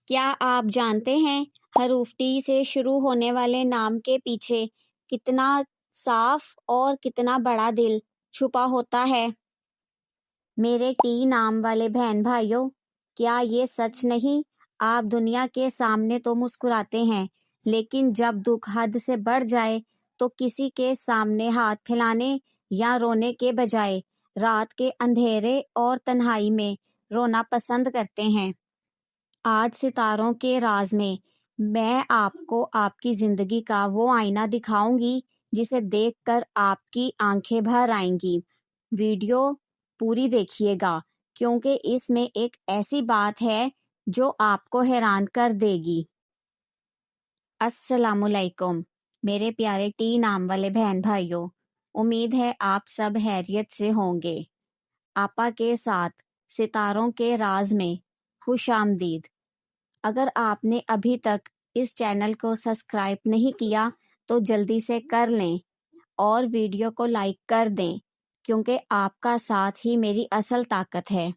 کیا آپ جانتے ہیں حروف ٹی سے شروع ہونے والے نام کے پیچھے کتنا صاف اور کتنا بڑا دل چھپا ہوتا ہے؟ میرے ٹی نام والے بہن بھائیوں، کیا یہ سچ نہیں؟ آپ دنیا کے سامنے تو مسکراتے ہیں، لیکن جب دکھ حد سے بڑھ جائے تو کسی کے سامنے ہاتھ پھیلانے یا رونے کے بجائے رات کے اندھیرے اور تنہائی میں رونا پسند کرتے ہیں۔ آج ستاروں کے راز میں آپ کو آپ کی زندگی کا وہ آئینہ دکھاؤں گی جسے دیکھ کر آپ کی آنکھیں بھر آئیں گی۔ ویڈیو پوری دیکھیے گا کیونکہ اس میں ایک ایسی بات ہے جو آپ کو حیران کر دے گی۔ السلام علیکم میرے پیارے ٹی نام والے بہن بھائیوں، امید ہے آپ سب خیریت سے ہوں گے۔ آپا کے ساتھ ستاروں کے راز میں خوش آمدید۔ اگر آپ نے ابھی تک اس چینل کو سبسکرائب نہیں کیا تو جلدی سے کر لیں اور ویڈیو کو لائک کر دیں کیونکہ آپ کا ساتھ ہی میری اصل طاقت ہے۔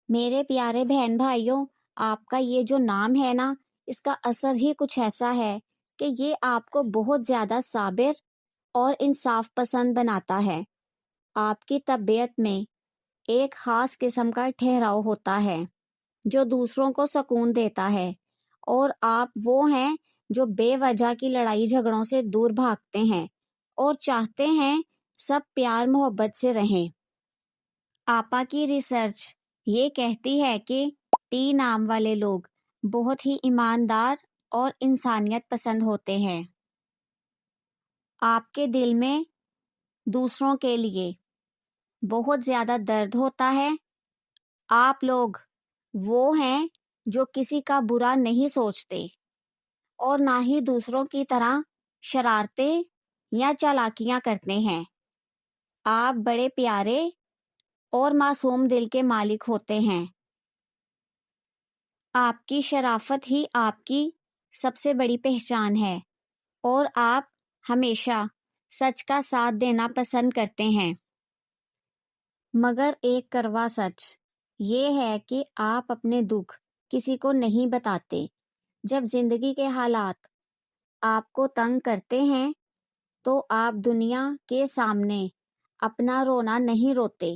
میرے پیارے بہن بھائیوں، آپ کا یہ جو نام ہے نا، اس کا اثر ہی کچھ ایسا ہے کہ یہ آپ کو بہت زیادہ صابر اور انصاف پسند بناتا ہے۔ آپ کی طبیعت میں ایک خاص قسم کا ٹھہراؤ ہوتا ہے جو دوسروں کو سکون دیتا ہے، اور آپ وہ ہیں جو بے وجہ کی لڑائی جھگڑوں سے دور بھاگتے ہیں اور چاہتے ہیں سب پیار محبت سے رہیں۔ آپا کی ریسرچ یہ کہتی ہے کہ ٹی نام والے لوگ بہت ہی ایماندار اور انسانیت پسند ہوتے ہیں۔ آپ کے دل میں دوسروں کے لیے بہت زیادہ درد ہوتا ہے۔ آپ لوگ وہ ہیں جو کسی کا برا نہیں سوچتے اور نہ ہی دوسروں کی طرح شرارتیں یا چالاکیاں کرتے ہیں۔ آپ بڑے پیارے اور معصوم دل کے مالک ہوتے ہیں۔ آپ کی شرافت ہی آپ کی سب سے بڑی پہچان ہے اور آپ ہمیشہ سچ کا ساتھ دینا پسند کرتے ہیں۔ مگر ایک کڑوا سچ یہ ہے کہ آپ اپنے دکھ کسی کو نہیں بتاتے۔ جب زندگی کے حالات آپ کو تنگ کرتے ہیں تو آپ دنیا کے سامنے اپنا رونا نہیں روتے،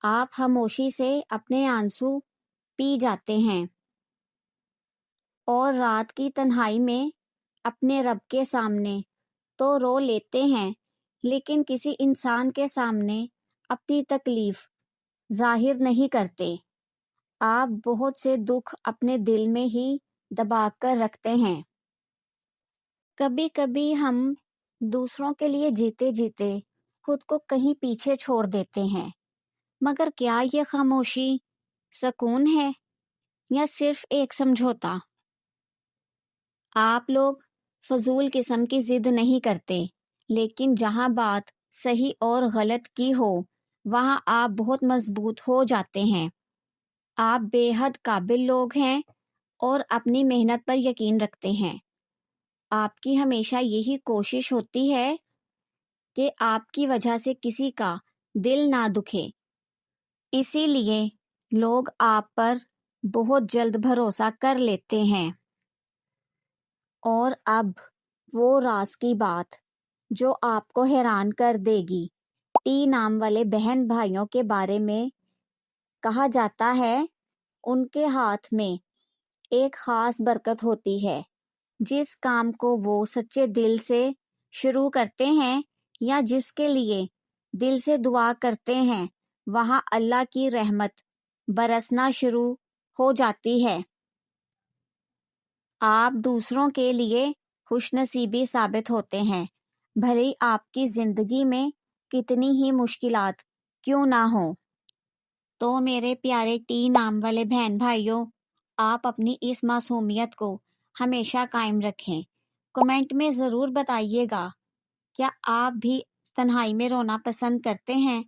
آپ خاموشی سے اپنے آنسو پی جاتے ہیں اور رات کی تنہائی میں اپنے رب کے سامنے تو رو لیتے ہیں، لیکن کسی انسان کے سامنے اپنی تکلیف ظاہر نہیں کرتے۔ آپ بہت سے دکھ اپنے دل میں ہی دبا کر رکھتے ہیں۔ کبھی کبھی ہم دوسروں کے لیے جیتے جیتے خود کو کہیں پیچھے چھوڑ دیتے ہیں، مگر کیا یہ خاموشی سکون ہے یا صرف ایک سمجھوتا؟ آپ لوگ فضول قسم کی ضد نہیں کرتے، لیکن جہاں بات صحیح اور غلط کی ہو وہاں آپ بہت مضبوط ہو جاتے ہیں۔ آپ بے حد قابل لوگ ہیں اور اپنی محنت پر یقین رکھتے ہیں۔ آپ کی ہمیشہ یہی کوشش ہوتی ہے کہ آپ کی وجہ سے کسی کا دل نہ دکھے، اسی لیے لوگ آپ پر بہت جلد بھروسہ کر لیتے ہیں۔ اور اب وہ راز کی بات جو آپ کو حیران کر دے گی۔ ٹی نام والے بہن بھائیوں کے بارے میں کہا جاتا ہے ان کے ہاتھ میں ایک خاص برکت ہوتی ہے۔ جس کام کو وہ سچے دل سے شروع کرتے ہیں یا جس کے لیے دل سے دعا کرتے ہیں وہاں اللہ کی رحمت برسنا شروع ہو جاتی ہے۔ آپ دوسروں کے لیے خوش نصیبی ثابت ہوتے ہیں، بھلے آپ کی زندگی میں کتنی ہی مشکلات کیوں نہ ہوں۔ تو میرے پیارے ٹی نام والے بہن بھائیوں، آپ اپنی اس معصومیت کو ہمیشہ قائم رکھیں۔ کمنٹ میں ضرور بتائیے گا کیا آپ بھی تنہائی میں رونا پسند کرتے ہیں؟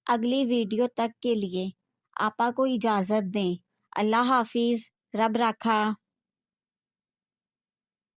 اگلی ویڈیو تک کے لیے آپا کو اجازت دیں۔ اللہ حافظ، رب رکھا۔